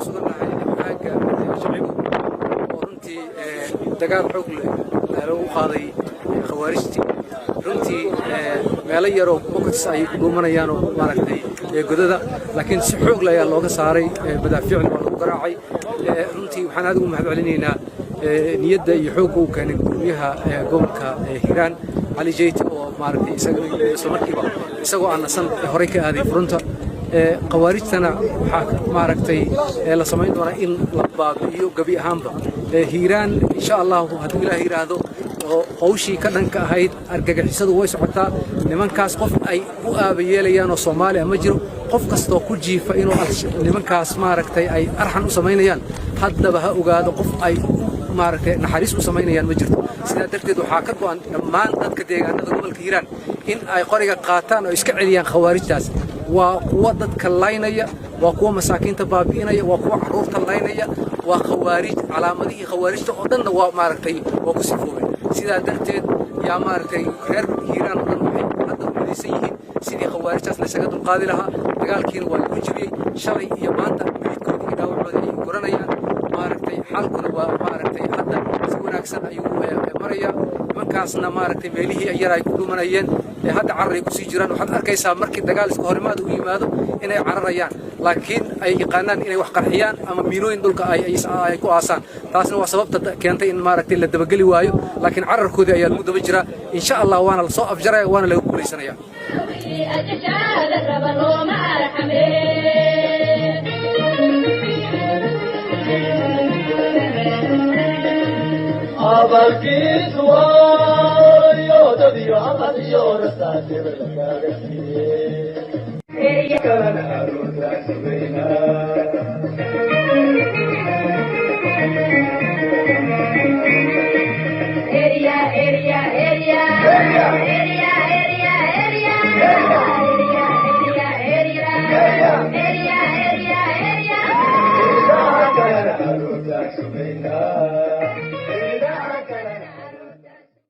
sugannahay xagga shacbigu oo runtii dagaal xoog leh lagu qaaday khawaarijtii runtii meelo yar oo bokotis ay dhuumanayaan oo maaragtay godada laakiin si xoog leh ayaa looga saaray madaafiicna waa lagu garaacay runtii waxaan aad ugu mahadcelinaynaa niyadda iyo xoogga uu keenay gudoomiyaha gobolka Hiiraan Ali Jeyti oo maaragtay isla markiiba isagoo aan nasan horey ka aaday furunta khawaarijtana waxaa maaragtay la samayn doonaa in la baabi'iyo gabi ahaanba Hiiraan insha Allah haddii Ilaahay yiraahdo oo hawshii ka dhanka ahayd argagixisadu way socotaa nimankaas qof ay u aabayeelayaan oo Soomaaliya ma jiro qof kasta oo ku jiifa inuu nimankaas maaragtay ay arxan u samaynayaan haddaba ha ogaado qof ay maaragtay naxariis u samaynayaan ma jirto sidaa darteed waxaa ka go'an dhammaan dadka deegaanada gobolka Hiiraan in ay qoriga qaataan oo iska celiyaan khawaarijtaas waa kuwa dadka laynaya waa kuwa masaakiinta baabi'inaya waa kuwa caruurta laynaya waa khawaarij calaamadihii khawaarijta oo dhanna waa maaragtay waa ku sifoobay sidaa darteed yaa maaragtay reer Hiiraan oo dhan waxay hadda u midaysan yihiin sidii khawaarijtaas la isaga dulqaadi lahaa dagaalkiina waa lagu jibiyey shalay iyo maanta midkoodii iyo dhaawacooda ay goranayaan maaragtay xaalkuna waa maaragtay hadda si wanaagsan ayuu marayaa nimankaasna maaragtay meelihii yar ay ku dhumanayeen hadda carar ay ku sii jiraan waxaad arkaysaa markii dagaal iska horimaad u yimaado inay cararayaan laakiin ay yaqaanaan inay wax qarxiyaan ama miinooyin dhulka ay ku aasaan taasna waa sababta keentay in maaragtay la dabageli waayo laakiin cararkoodii ayaa lagu daba jiraa insha Allah waana la soo afjaraya waana laga guulaysanaya abalkiis waayo dadiyo amadiyo rasaasir lagaagasiye kalana aroortaasugayna kalana aroortaasugayna